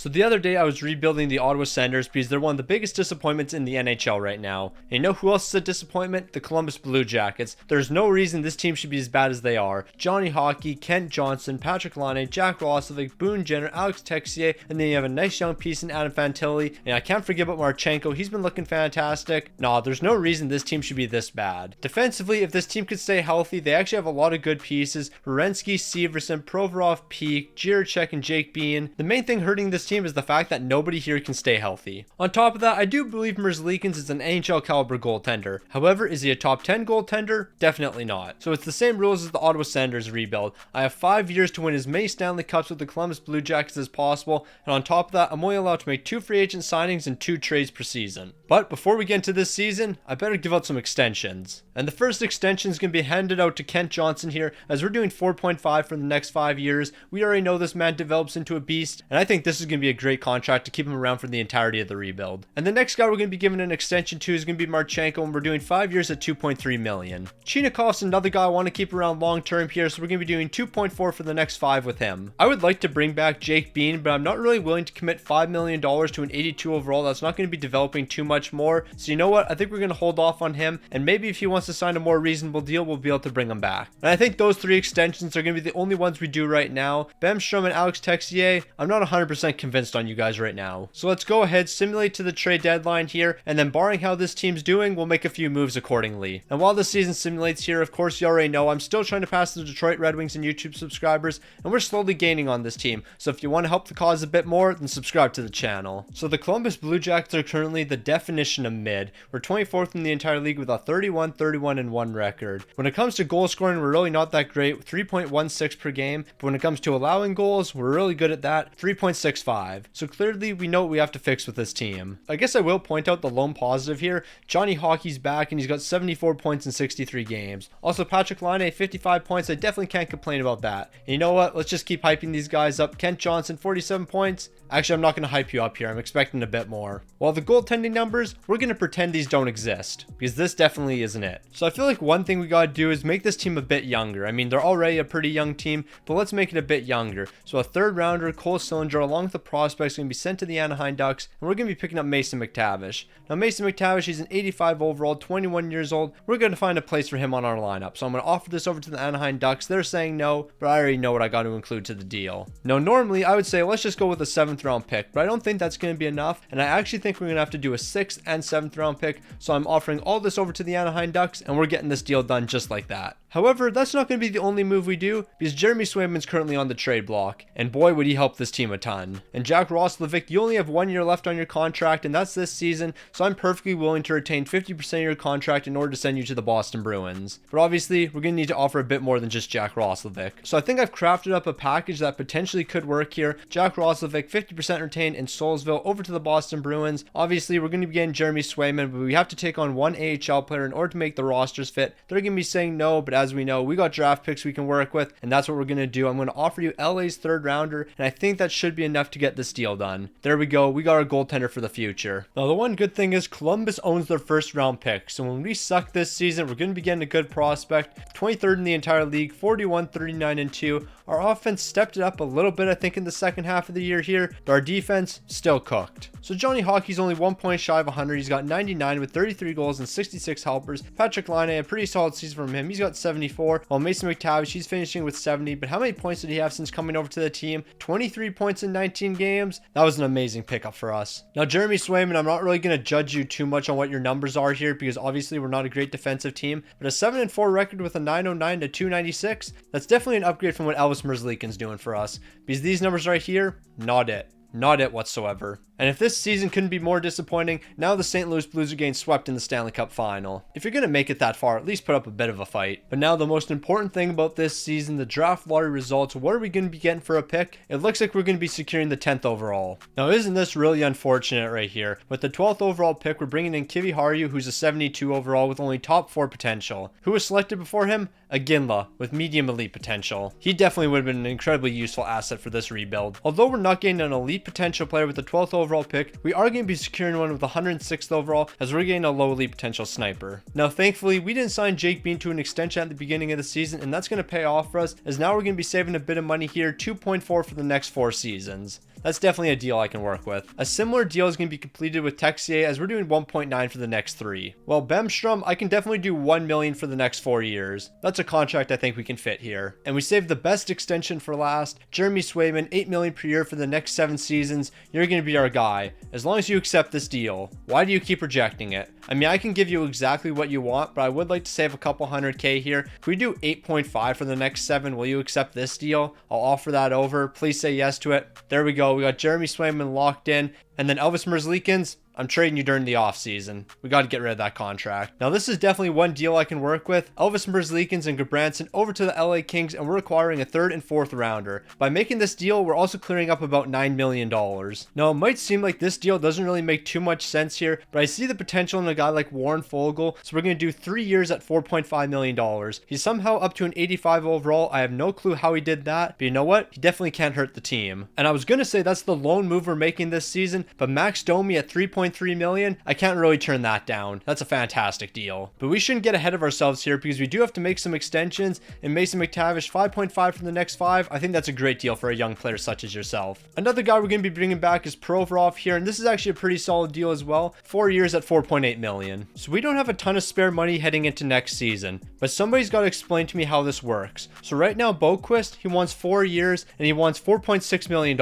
So the other day I was rebuilding the Ottawa Senators because they're one of the biggest disappointments in the NHL right now. And you know who else is a disappointment? The Columbus Blue Jackets. There's no reason this team should be as bad as they are. Johnny Hockey, Kent Johnson, Patrick Laine, Jack Roslovic, Boone Jenner, Alex Texier, and then you have a nice young piece in Adam Fantilli. And I can't forget about Marchenko. He's been looking fantastic. Nah, there's no reason this team should be this bad. Defensively, if this team could stay healthy, they actually have a lot of good pieces. Werenski, Severson, Provorov, Peak, Jiricek, and Jake Bean. The main thing hurting this team is the fact that nobody here can stay healthy. On top of that, I do believe Merzlikins is an NHL caliber goaltender. However, is he a top 10 goaltender? Definitely not. So it's the same rules as the Ottawa Senators rebuild. I have 5 years to win as many Stanley Cups with the Columbus Blue Jackets as possible, and on top of that, I'm only allowed to make 2 free agent signings and 2 trades per season. But before we get into this season, I better give out some extensions. And the first extension is going to be handed out to Kent Johnson here, as we're doing 4.5 for the next 5 years. We already know this man develops into a beast, and I think this is going to be a great contract to keep him around for the entirety of the rebuild. And the next guy we're going to be giving an extension to is going to be Marchenko, and we're doing 5 years at $2.3 million. Chinakov's another guy I want to keep around long term here, so we're going to be doing 2.4 for the next 5 with him. I would like to bring back Jake Bean, but I'm not really willing to commit $5 million to an 82 overall. That's not going to be developing too much more. So you know what? I think we're going to hold off on him, and maybe if he wants to sign a more reasonable deal, we'll be able to bring him back. And I think those 3 extensions are going to be the only ones we do right now. Bemstrom and Alex Texier, I'm not 100% convinced on you guys right now. So let's go ahead, simulate to the trade deadline here, and then barring how this team's doing, we'll make a few moves accordingly. And while the season simulates here, of course you already know I'm still trying to pass the Detroit Red Wings and YouTube subscribers, and we're slowly gaining on this team. So if you want to help the cause a bit more, then subscribe to the channel. So the Columbus Blue Jackets are currently the definition of mid. We're 24th in the entire league with a 31-31-1 record. When it comes to goal scoring, we're really not that great, 3.16 per game, but when it comes to allowing goals, we're really good at that, 3.65. So clearly we know what we have to fix with this team. I guess I will point out the lone positive here. Johnny Hockey's back and he's got 74 points in 63 games. Also Patrick Laine, 55 points. I definitely can't complain about that. And you know what? Let's just keep hyping these guys up. Kent Johnson, 47 points. Actually, I'm not going to hype you up here. I'm expecting a bit more. While the goaltending numbers, we're going to pretend these don't exist, because this definitely isn't it. So I feel like one thing we got to do is make this team a bit younger. I mean, they're already a pretty young team, but let's make it a bit younger. So a 3rd rounder, Cole Sillinger, along with the prospects, is going to be sent to the Anaheim Ducks, and we're going to be picking up Mason McTavish. Now, Mason McTavish, he's an 85 overall, 21 years old. We're going to find a place for him on our lineup. So I'm going to offer this over to the Anaheim Ducks. They're saying no, but I already know what I got to include to the deal. Now, normally I would say let's just go with a 7th round pick, but I don't think that's going to be enough, and I actually think we're going to have to do a 6th and 7th round pick. So I'm offering all this over to the Anaheim Ducks, and we're getting this deal done just like that. However, that's not going to be the only move we do, because Jeremy Swayman's currently on the trade block, and boy would he help this team a ton. And Jack Roslovic, you only have 1 year left on your contract, and that's this season, so I'm perfectly willing to retain 50% of your contract in order to send you to the Boston Bruins. But obviously, we're going to need to offer a bit more than just Jack Roslovic. So I think I've crafted up a package that potentially could work here. Jack Roslovic, 50% retained in Soulsville over to the Boston Bruins. Obviously, we're going to be getting Jeremy Swayman, but we have to take on 1 AHL player in order to make the rosters fit. They're going to be saying no, but as we know, we got draft picks we can work with, and that's what we're going to do. I'm going to offer you LA's 3rd rounder, and I think that should be enough to get this deal done. There we go. We got our goaltender for the future. Now, the one good thing is Columbus owns their 1st round pick, so when we suck this season, we're going to be getting a good prospect. 23rd in the entire league, 41-39-2. Our offense stepped it up a little bit, I think, in the second half of the year here, but our defense still cooked. So Johnny Hockey's only 1 point shy of 100. He's got 99 with 33 goals and 66 helpers. Patrick Laine, a pretty solid season from him. He's got 74. While Mason McTavish, he's finishing with 70. But how many points did he have since coming over to the team? 23 points in 19 games. That was an amazing pickup for us. Now, Jeremy Swayman, I'm not really going to judge you too much on what your numbers are here, because obviously we're not a great defensive team. But a 7-4 record with a 909 to 296, that's definitely an upgrade from what Elvis Merzlikins doing for us. Because these numbers right here, not it. Not it whatsoever. And if this season couldn't be more disappointing, now the St. Louis Blues are getting swept in the Stanley Cup final. If you're going to make it that far, at least put up a bit of a fight. But now the most important thing about this season, the draft lottery results. What are we going to be getting for a pick? It looks like we're going to be securing the 10th overall. Now, isn't this really unfortunate right here? With the 12th overall pick, we're bringing in Kivi Haru, who's a 72 overall with only top 4 potential. Who was selected before him? Aginla, with medium elite potential. He definitely would have been an incredibly useful asset for this rebuild. Although we're not getting an elite potential player with the 12th overall pick, we are going to be securing one with the 106th overall, as we're getting a low elite potential sniper. Now, thankfully, we didn't sign Jake Bean to an extension at the beginning of the season, and that's going to pay off for us, as now we're going to be saving a bit of money here, 2.4 for the next 4 seasons. That's definitely a deal I can work with. A similar deal is going to be completed with Texier, as we're doing 1.9 for the next 3. Well, Bemstrom, I can definitely do 1 million for the next 4 years. That's a contract I think we can fit here. And we saved the best extension for last. Jeremy Swayman, 8 million per year for the next 7 seasons. You're going to be our guy, as long as you accept this deal. Why do you keep rejecting it? I mean, I can give you exactly what you want, but I would like to save a couple $100K here. If we do 8.5 for the next 7, will you accept this deal? I'll offer that over. Please say yes to it. There we go. We got Jeremy Swayman locked in. And then Elvis Merzlikins, I'm trading you during the offseason. We got to get rid of that contract. Now, this is definitely one deal I can work with. Elvis Merzlikins and Gabranson over to the LA Kings, and we're acquiring a 3rd and 4th rounder. By making this deal, we're also clearing up about $9 million. Now, it might seem like this deal doesn't really make too much sense here, but I see the potential in a guy like Warren Fogle, so we're going to do 3 years at $4.5 million. He's somehow up to an 85 overall. I have no clue how he did that, but you know what? He definitely can't hurt the team. And I was going to say that's the lone move we're making this season, but Max Domi at $3.3 million, I can't really turn that down. That's a fantastic deal. But we shouldn't get ahead of ourselves here, because we do have to make some extensions. And Mason McTavish, 5.5 for the next 5. I think that's a great deal for a young player such as yourself. Another guy we're going to be bringing back is Provorov here, and this is actually a pretty solid deal as well. 4 years at $4.8 million. So we don't have a ton of spare money heading into next season, but somebody's got to explain to me how this works. So right now, Boquist, he wants 4 years and he wants $4.6 million.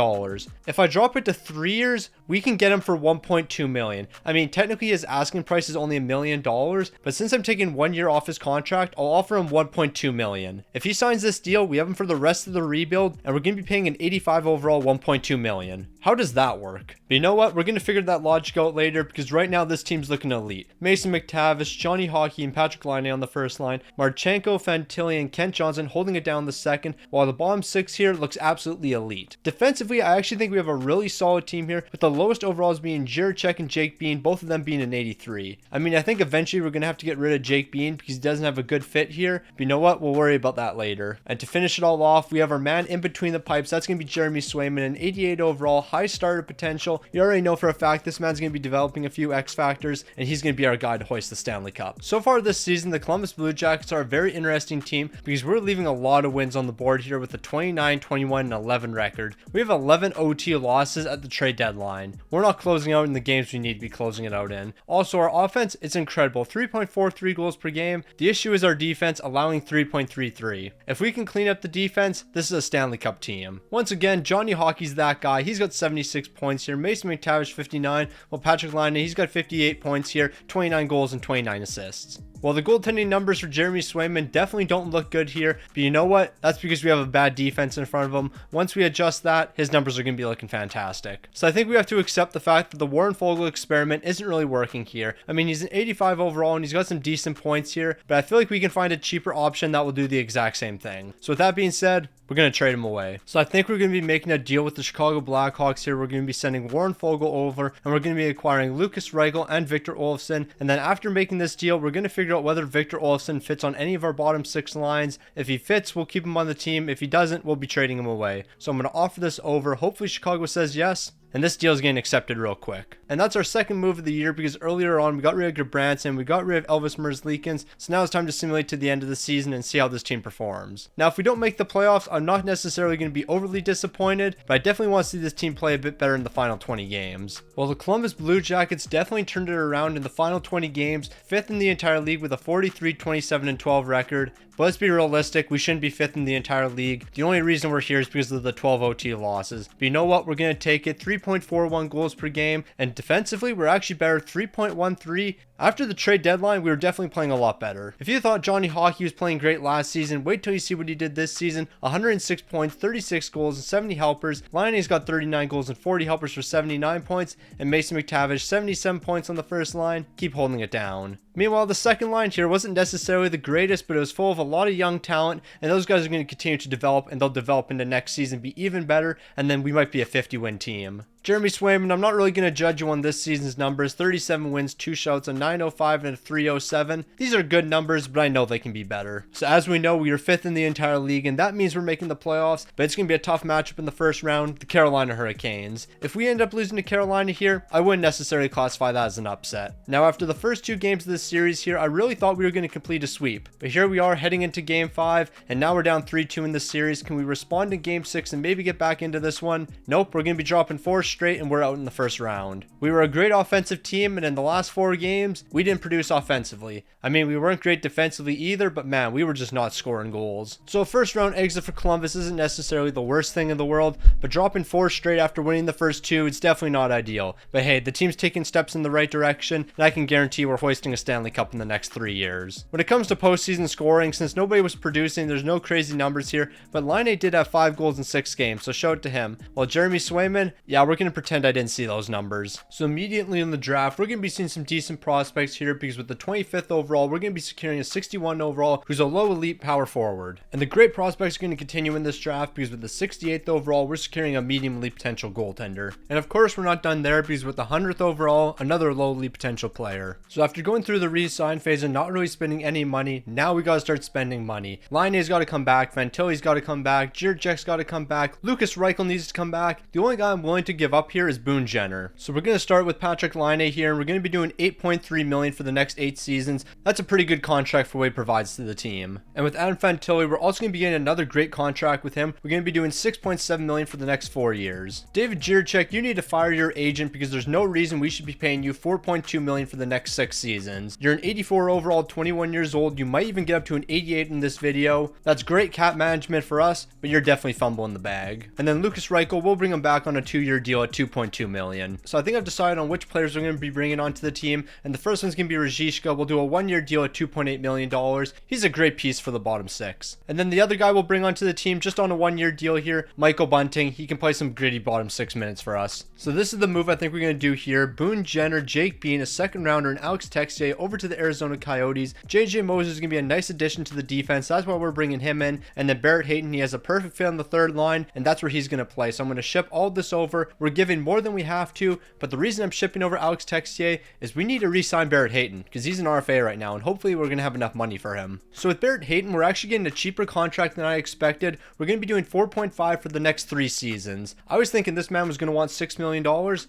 If I drop it to 3 years, we can get him for $1.2 million. I mean, technically his asking price is only $1 million, but since I'm taking 1 year off his contract, I'll offer him $1.2 million. If he signs this deal, we have him for the rest of the rebuild, and we're going to be paying an 85 overall, $1.2 million. How does that work? But you know what? We're going to figure that logic out later, because right now this team's looking elite. Mason McTavish, Johnny Hockey, and Patrick Laine on the first line. Marchenko, Fantilli, and Kent Johnson holding it down the second, while the bottom 6 here looks absolutely elite. Defensively, I actually think we have a really solid team here, with the lowest overalls being Jiricek and Jake Bean, both of them being an 83. I mean, I think eventually we're going to have to get rid of Jake Bean because he doesn't have a good fit here, but you know what? We'll worry about that later. And to finish it all off, we have our man in between the pipes. That's going to be Jeremy Swayman, an 88 overall, high starter potential. You already know for a fact this man's going to be developing a few X factors, and he's going to be our guy to hoist the Stanley Cup. So far this season, the Columbus Blue Jackets are a very interesting team because we're leaving a lot of wins on the board here with a 29, 21, and 11 record. We have 11 OT losses at the trade deadline. We're not closing out in the games we need to be closing it out in. Also, our offense, it's incredible. 3.43 goals per game. The issue is our defense, allowing 3.33. If we can clean up the defense, this is a Stanley Cup team. Once again, Johnny Hockey's that guy. He's got 76 points here. Mason McTavish 59. Well, Patrick Laine, he's got 58 points here, 29 goals and 29 assists. Well, the goaltending numbers for Jeremy Swayman definitely don't look good here, but you know what? That's because we have a bad defense in front of him. Once we adjust that, his numbers are going to be looking fantastic. So I think we have to accept the fact that the Warren Fogle experiment isn't really working here. I mean, he's an 85 overall and he's got some decent points here, but I feel like we can find a cheaper option that will do the exact same thing. So with that being said, we're going to trade him away. So I think we're going to be making a deal with the Chicago Blackhawks here. We're going to be sending Warren Fogle over, and we're going to be acquiring Lucas Reichel and Victor Olofsson. And then after making this deal, we're going to figure out whether Victor Olofsson fits on any of our bottom 6 lines. If he fits, we'll keep him on the team. If he doesn't, we'll be trading him away. So I'm going to offer this over. Hopefully Chicago says yes, and this deal is getting accepted real quick. And that's our second move of the year, because earlier on we got rid of Gabranson, we got rid of Elvis Merzlikins, so now it's time to simulate to the end of the season and see how this team performs. Now, if we don't make the playoffs, I'm not necessarily going to be overly disappointed, but I definitely want to see this team play a bit better in the final 20 games. Well, the Columbus Blue Jackets definitely turned it around in the final 20 games, 5th in the entire league with a 43, 27, and 12 record. But let's be realistic, we shouldn't be 5th in the entire league. The only reason we're here is because of the 12 OT losses. But you know what? We're going to take it. 3.41 goals per game. And defensively, we're actually better. 3.13. After the trade deadline, we were definitely playing a lot better. If you thought Johnny Hockey was playing great last season, wait till you see what he did this season. 106 points, 36 goals, and 70 helpers. Laine's got 39 goals and 40 helpers for 79 points. And Mason McTavish, 77 points on the first line. Keep holding it down. Meanwhile, the second line here wasn't necessarily the greatest, but it was full of a lot of young talent, and those guys are going to continue to develop, and they'll develop into next season, be even better, and then we might be a 50-win team. Jeremy Swayman, I'm not really going to judge you on this season's numbers. 37 wins, 2 shouts, a 905 and a 307. These are good numbers, but I know they can be better. So as we know, we are 5th in the entire league, and that means we're making the playoffs, but it's going to be a tough matchup in the first round, the Carolina Hurricanes. If we end up losing to Carolina here, I wouldn't necessarily classify that as an upset. Now, after the first 2 games of this series here, I really thought we were going to complete a sweep, but here we are heading into game 5, and now we're down 3-2 in this series. Can we respond in game 6 and maybe get back into this one? Nope, we're going to be dropping 4 straight, and we're out in the first round. We were a great offensive team, and in the last 4 games, we didn't produce offensively. I mean, we weren't great defensively either, but man, we were just not scoring goals. So a first round exit for Columbus isn't necessarily the worst thing in the world, but dropping 4 straight after winning the first 2, it's definitely not ideal. But hey, the team's taking steps in the right direction, and I can guarantee we're hoisting a Stanley Cup in the next 3 years. When it comes to postseason scoring, since nobody was producing, there's no crazy numbers here, but Laine did have 5 goals in 6 games, so shout out to him. While Jeremy Swayman, yeah, we're going to pretend I didn't see those numbers. So immediately in the draft, we're going to be seeing some decent prospects here, because with the 25th overall, we're going to be securing a 61 overall, who's a low elite power forward. And the great prospects are going to continue in this draft, because with the 68th overall, we're securing a medium elite potential goaltender. And of course, we're not done there, because with the 100th overall, another low elite potential player. So after going through the re-sign phase and not really spending any money, now we got to start spending money. Laine's got to come back, Fantilli's got to come back, Jiricek's got to come back, Lucas Reichel needs to come back. The only guy I'm willing to give up here is Boone Jenner. So we're going to start with Patrik Laine here, and we're going to be doing $8.3 million for the next 8 seasons. That's a pretty good contract for what he provides to the team. And with Adam Fantilli, we're also going to be getting another great contract with him. We're going to be doing $6.7 million for the next 4 years. David Jiricek, you need to fire your agent, because there's no reason we should be paying you $4.2 million for the next 6 seasons. You're an 84 overall, 21 years old. You might even get up to an 88 in this video. That's great cap management for us, but you're definitely fumbling the bag. And then Lucas Reichel, we'll bring him back on a 2-year deal at $2.2 million. So I think I've decided on which players we're going to be bringing onto the team, and the first one's going to be Rajishka. We'll do a 1-year deal at $2.8 million. He's a great piece for the bottom 6. And then the other guy we'll bring onto the team just on a 1-year deal here, Michael Bunting. He can play some gritty bottom 6 minutes for us. So this is the move I think we're going to do here. Boone Jenner, Jake Bean, a 2nd rounder, and Alex Texier over to the Arizona Coyotes. JJ Moses is going to be a nice addition to the defense. That's why we're bringing him in. And then Barrett Hayton, he has a perfect fit on the 3rd line, and that's where he's going to play. So I'm going to ship all this over. We're giving more than we have to, but the reason I'm shipping over Alex Texier is we need to re-sign Barrett Hayton, because he's an RFA right now, and hopefully we're going to have enough money for him. So with Barrett Hayton, we're actually getting a cheaper contract than I expected. We're going to be doing 4.5 for the next 3 seasons. I was thinking this man was going to want $6 million.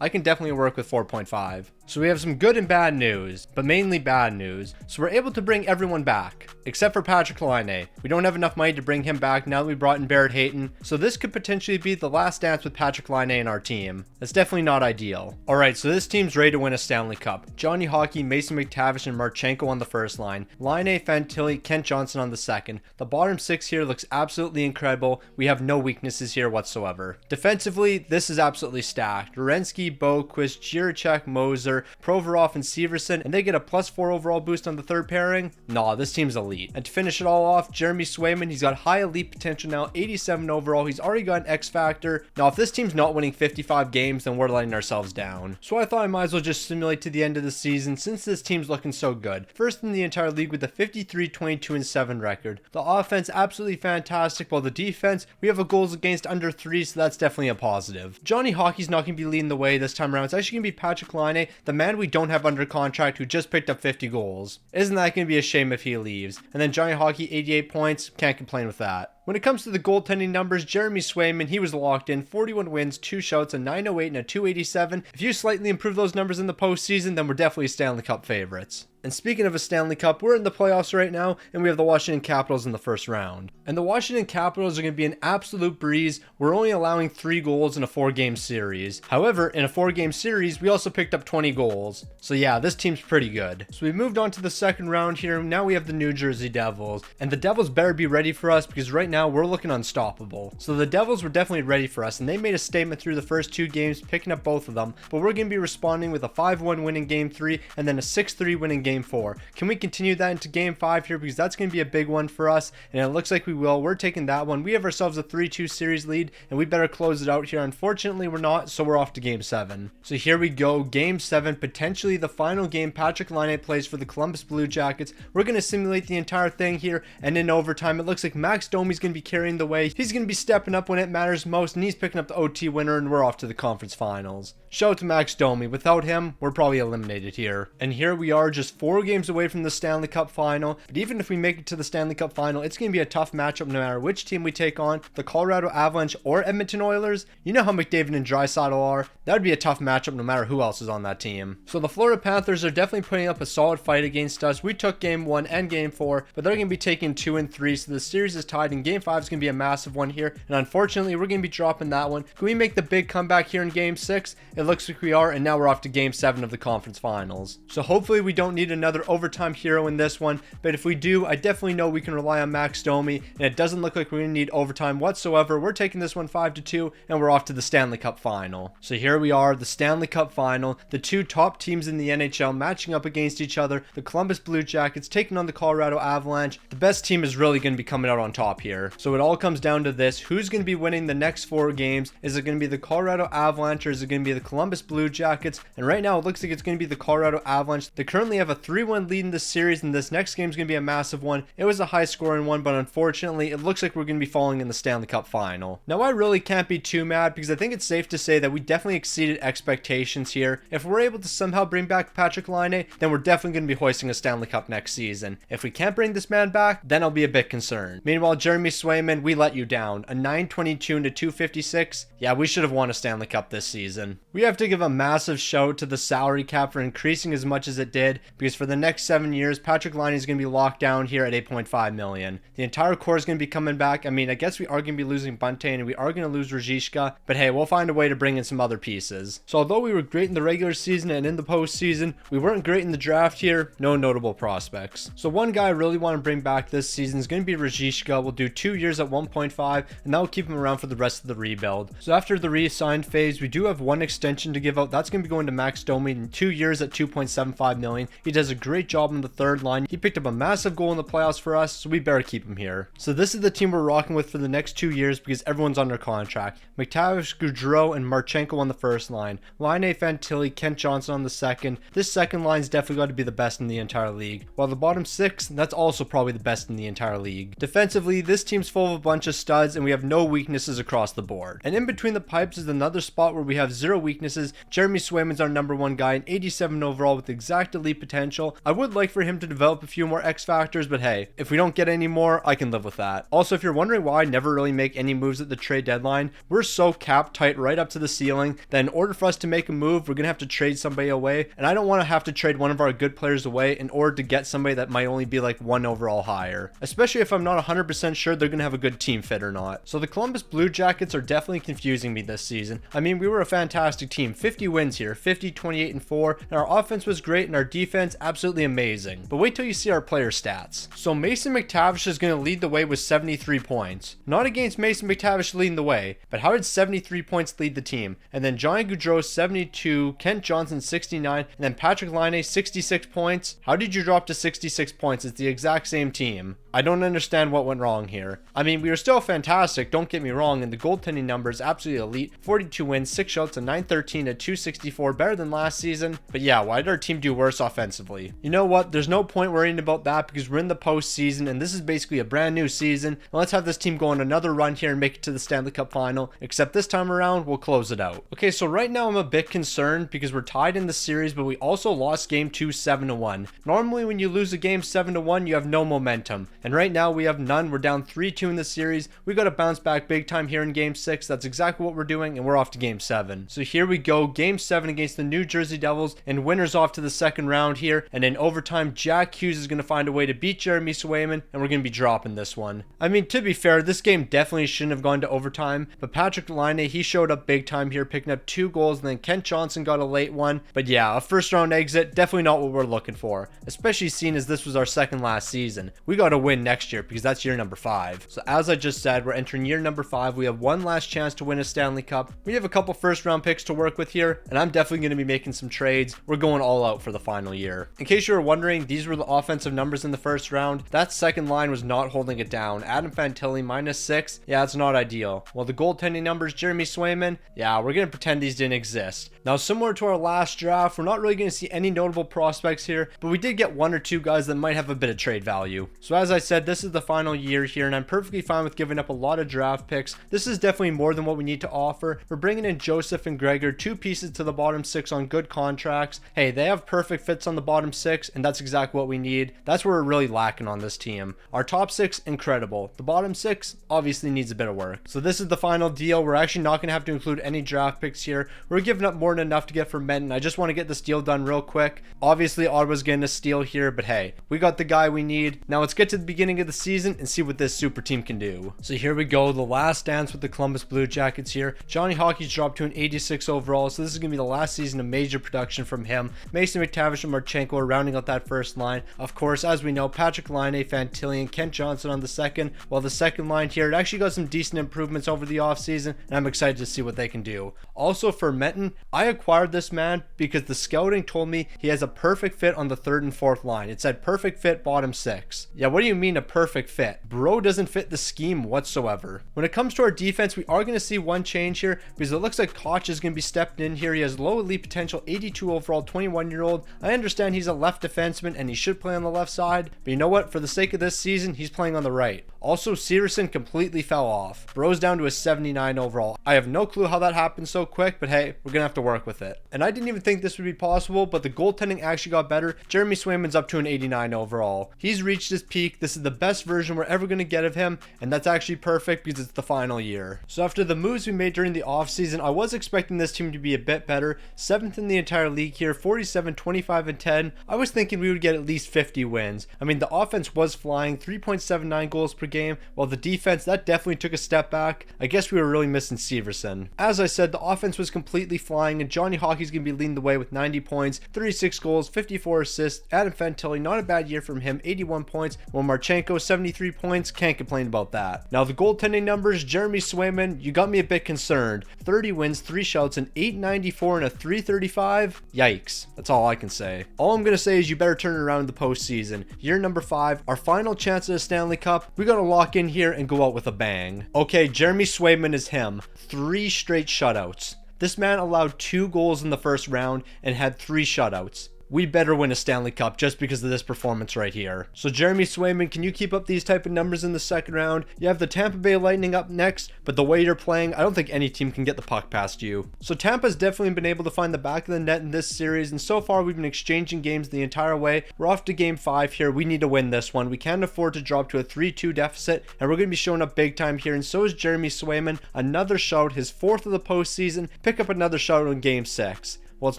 I can definitely work with 4.5. So we have some good and bad news, but mainly bad news. So we're able to bring everyone back, except for Patrik Laine. We don't have enough money to bring him back now that we brought in Barrett Hayton, so this could potentially be the last dance with Patrik Laine in our team. That's definitely not ideal. Alright, so this team's ready to win a Stanley Cup. Johnny Hockey, Mason McTavish, and Marchenko on the first line. Laine, Fantilli, Kent Johnson on the second. The bottom 6 here looks absolutely incredible. We have no weaknesses here whatsoever. Defensively, this is absolutely stacked. Werenski, Boquist, Jiricek, Moser, Provorov, and Severson, and they get a +4 overall boost on the 3rd pairing. Nah, this team's elite. And to finish it all off, Jeremy Swayman, he's got high elite potential now, 87 overall. He's already got an X factor. Now, if this team's not winning 55 games, then we're letting ourselves down. So I thought I might as well just simulate to the end of the season, since this team's looking so good. First in the entire league with a 53, 22, and 7 record. The offense, absolutely fantastic, while the defense, we have a goals against under 3, so that's definitely a positive. Johnny Hockey's not going to be leading the way this time around. It's actually going to be Patrik Laine, the man we don't have under contract, who just picked up 50 goals. Isn't that going to be a shame if he leaves? And then Johnny Hockey, 88 points. Can't complain with that. When it comes to the goaltending numbers, Jeremy Swayman, he was locked in. 41 wins, 2 shouts, a 908 and a 287. If you slightly improve those numbers in the postseason, then we're definitely Stanley Cup favorites. And speaking of a Stanley Cup, we're in the playoffs right now, and we have the Washington Capitals in the first round. And the Washington Capitals are going to be an absolute breeze. We're only allowing 3 goals in a 4-game series. However, in a 4-game series, we also picked up 20 goals. So yeah, this team's pretty good. So we moved on to the second round here. Now we have the New Jersey Devils. And the Devils better be ready for us, because right now we're looking unstoppable. So the Devils were definitely ready for us, and they made a statement through the first 2 games, picking up both of them. But we're going to be responding with a 5-1 win in Game 3, and then a 6-3 win in Game 4. Can we continue that into Game 5 here? Because that's going to be a big one for us, and it looks like we will. We're taking that one. We have ourselves a 3-2 series lead, and we better close it out here. Unfortunately, we're not, so we're off to Game 7. So here we go. Game 7, potentially the final game Patrik Laine plays for the Columbus Blue Jackets. We're going to simulate the entire thing here, and in overtime, it looks like Max Domi's going going to be carrying the way. He's going to be stepping up when it matters most, and he's picking up the OT winner, and we're off to the conference finals. Shout out to Max Domi. Without him, we're probably eliminated here. And here we are, just 4 games away from the Stanley Cup final. But even if we make it to the Stanley Cup final, it's going to be a tough matchup no matter which team we take on, the Colorado Avalanche or Edmonton Oilers. You know how McDavid and Draisaitl are. That would be a tough matchup no matter who else is on that team. So the Florida Panthers are definitely putting up a solid fight against us. We took game 1 and game 4, but they're going to be taking 2 and 3. So the series is tied, and game 5 is going to be a massive one here. And unfortunately, we're going to be dropping that one. Can we make the big comeback here in game 6? It looks like we are, and now we're off to game 7 of the conference finals. So hopefully we don't need another overtime hero in this one, but if we do, I definitely know we can rely on Max Domi, and it doesn't look like we're going to need overtime whatsoever. We're taking this one 5-2, and we're off to the Stanley Cup final. So here we are, the Stanley Cup final, the 2 top teams in the NHL matching up against each other. The Columbus Blue Jackets taking on the Colorado Avalanche. The best team is really going to be coming out on top here. So it all comes down to this: who's going to be winning the next 4 games? Is it going to be the Colorado Avalanche, or is it going to be the Columbus Blue Jackets? And right now it looks like it's going to be the Colorado Avalanche. They currently have a 3-1 lead in this series, and this next game is going to be a massive one. It was a high scoring one, but unfortunately it looks like we're going to be falling in the Stanley Cup final. Now I really can't be too mad, because I think it's safe to say that we definitely exceeded expectations here. If we're able to somehow bring back Patrick Laine, then we're definitely going to be hoisting a Stanley Cup next season. If we can't bring this man back, then I'll be a bit concerned. Meanwhile, Jeremy Swayman, we let you down. A 922 into 256. Yeah, we should have won a Stanley Cup this season. We have to give a massive shout to the salary cap for increasing as much as it did, because for the next 7 years, Patrick Laine is going to be locked down here at $8.5 million. The entire core is going to be coming back. I mean, I guess we are going to be losing Bunte, and we are going to lose Ruzicka, but hey, we'll find a way to bring in some other pieces. So although we were great in the regular season and in the postseason, we weren't great in the draft here. No notable prospects. So one guy I really want to bring back this season is going to be Ruzicka. We'll do 2 years at 1.5, and that will keep him around for the rest of the rebuild. So after the re-signed phase, we do have one extension to give out. That's going to be going to Max Domi in 2 years at $2.75 million. He does a great job on the third line. He picked up a massive goal in the playoffs for us, so we better keep him here. So this is the team we're rocking with for the next 2 years, because everyone's under contract. McTavish, Gaudreau, and Marchenko on the first line. Laine, Fantilli, Kent Johnson on the second. This second line's definitely got to be the best in the entire league. While the bottom 6, that's also probably the best in the entire league. Defensively, this team's full of a bunch of studs, and we have no weaknesses across the board. And in between the pipes is another spot where we have 0 weaknesses. Jeremy Swayman's our number 1 guy, an 87 overall with exact elite potential. I would like for him to develop a few more X factors, but hey, if we don't get any more, I can live with that. Also, if you're wondering why I never really make any moves at the trade deadline, we're so cap tight right up to the ceiling that in order for us to make a move, we're gonna have to trade somebody away, and I don't want to have to trade one of our good players away in order to get somebody that might only be like 1 overall higher, especially if I'm not 100% sure they're gonna have a good team fit or not. So the Columbus Blue Jackets are definitely confusing me this season. I mean, we were a fantastic team, 50 wins here, 50, 28, and 4, and our offense was great and our defense absolutely amazing. But wait till you see our player stats. So Mason McTavish is going to lead the way with 73 points. Not against Mason McTavish leading the way, but how did 73 points lead the team? And then Johnny Gaudreau 72, Kent Johnson 69, and then Patrick Laine 66 points. How did you drop to 66 points? It's the exact same team. I don't understand what went wrong here. I mean, we were still fantastic, don't get me wrong, and the goaltending numbers absolutely elite. 42 wins, 6 shots, a 913, a 264, better than last season. But yeah, why did our team do worse offensively? You know what? There's no point worrying about that, because we're in the postseason, and this is basically a brand new season. And let's have this team go on another run here and make it to the Stanley Cup final, except this time around, we'll close it out. Okay, so right now I'm a bit concerned because we're tied in the series, but we also lost game 2 7-1. Normally when you lose a game 7-1, you have no momentum. And right now we have none. We're down 3-2 in the series. We got to bounce back big time here in game 6. That's exactly what we're doing, and we're off to game 7. So here we go, game 7 against the New Jersey Devils, and winners off to the second round here. And in overtime, Jack Hughes is going to find a way to beat Jeremy Swayman, and we're going to be dropping this one. I mean, to be fair, this game definitely shouldn't have gone to overtime, but Patrick Laine, he showed up big time here, picking up 2 goals, and then Kent Johnson got a late one. But yeah, a first round exit, definitely not what we're looking for, especially seeing as this was our second last season. We got to win next year because that's year number 5. So as I just said, we're entering year number 5. We have one last chance to win a Stanley Cup. We have a couple first round picks to work with here, and I'm definitely going to be making some trades. We're going all out for the final year. In case you were wondering, these were the offensive numbers in the first round. That second line was not holding it down. Adam Fantilli -6. Yeah, it's not ideal. Well, the goaltending numbers, Jeremy Swayman, yeah, we're going to pretend these didn't exist. Now, similar to our last draft, we're not really going to see any notable prospects here, but we did get 1 or 2 guys that might have a bit of trade value. So as I I said, this is the final year here, and I'm perfectly fine with giving up a lot of draft picks. This is definitely more than what we need to offer. We're bringing in Joseph and Gregor, 2 pieces to the bottom 6 on good contracts. Hey, they have perfect fits on the bottom 6, and that's exactly what we need. That's where we're really lacking on this team. Our top 6, incredible. The bottom 6 obviously needs a bit of work. So this is the final deal. We're actually not going to have to include any draft picks here. We're giving up more than enough to get from Menton. I just want to get this deal done real quick. Obviously, Ottawa's getting a steal here, but hey, we got the guy we need. Now let's get to the beginning of the season and see what this super team can do. So here we go, the last dance with the Columbus Blue Jackets here. Johnny Hockey's dropped to an 86 overall, so this is going to be the last season of major production from him. Mason McTavish and Marchenko are rounding out that first line. Of course, as we know, Patrick Laine, Fantillion, Kent Johnson on the second, while the second line here, it actually got some decent improvements over the offseason, and I'm excited to see what they can do. Also for Menton, I acquired this man because the scouting told me he has a perfect fit on the third and fourth line. It said perfect fit bottom 6. Yeah, what do you mean a perfect fit? Bro doesn't fit the scheme whatsoever. When it comes to our defense, we are going to see one change here because it looks like Koch is going to be stepped in here. He has low elite potential, 82 overall, 21-year-old. I understand he's a left defenseman and he should play on the left side, but you know what? For the sake of this season, he's playing on the right. Also, Severson completely fell off. Bro's down to a 79 overall. I have no clue how that happened so quick, but hey, we're going to have to work with it. And I didn't even think this would be possible, but the goaltending actually got better. Jeremy Swayman's up to an 89 overall. He's reached his peak. This is the best version we're ever going to get of him, and that's actually perfect because it's the final year. So after the moves we made during the offseason, I was expecting this team to be a bit better. 7th in the entire league here, 47, 25, and 10. I was thinking we would get at least 50 wins. I mean, the offense was flying, 3.79 goals per game, while the defense, that definitely took a step back. I guess we were really missing Severson. As I said, the offense was completely flying, and Johnny Hockey's going to be leading the way with 90 points, 36 goals, 54 assists. Adam Fantilli, not a bad year from him, 81 points, while Marchenko, 73 points. Can't complain about that. Now the goaltending numbers, Jeremy Swayman, you got me a bit concerned. 30 wins, 3 shouts, an 894 and a 335. Yikes. That's all I can say. All I'm going to say is you better turn it around in the postseason. Year number 5, our final chance at a Stanley Cup. We got to lock in here and go out with a bang. Okay, Jeremy Swayman is him. 3 straight shutouts. This man allowed 2 goals in the first round and had 3 shutouts. We better win a Stanley Cup just because of this performance right here. So Jeremy Swayman, can you keep up these type of numbers in the second round? You have the Tampa Bay Lightning up next, but the way you're playing, I don't think any team can get the puck past you. So Tampa's definitely been able to find the back of the net in this series, and so far we've been exchanging games the entire way. We're off to game 5 here. We need to win this one. We can't afford to drop to a 3-2 deficit, and we're going to be showing up big time here, and so is Jeremy Swayman. Another shout, his 4th of the postseason. Pick up another shout in game 6. Well, it's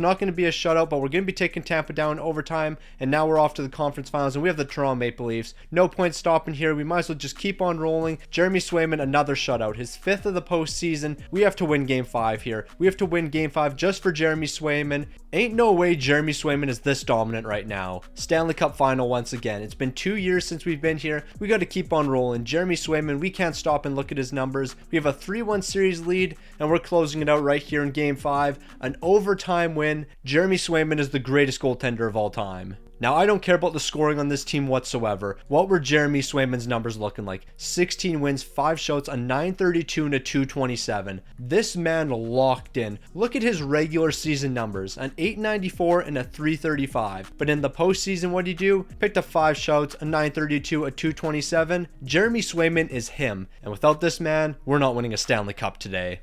not going to be a shutout, but we're going to be taking Tampa down in overtime, and now we're off to the conference finals, and we have the Toronto Maple Leafs. No point stopping here. We might as well just keep on rolling. Jeremy Swayman, another shutout, his 5th of the postseason. We have to win game 5 here. We have to win game 5 just for Jeremy Swayman. Ain't no way Jeremy Swayman is this dominant right now. Stanley Cup final once again. It's been 2 years since we've been here. We got to keep on rolling. Jeremy Swayman, we can't stop and look at his numbers. We have a 3-1 series lead, and we're closing it out right here in game 5. An overtime win. Jeremy Swayman is the greatest goaltender of all time. Now, I don't care about the scoring on this team whatsoever. What were Jeremy Swayman's numbers looking like? 16 wins, 5 shouts, a 932 and a 227. This man locked in. Look at his regular season numbers, an 894 and a 335. But in the postseason, what did he do? Picked up 5 shouts, a 932, a 227. Jeremy Swayman is him. And without this man, we're not winning a Stanley Cup today.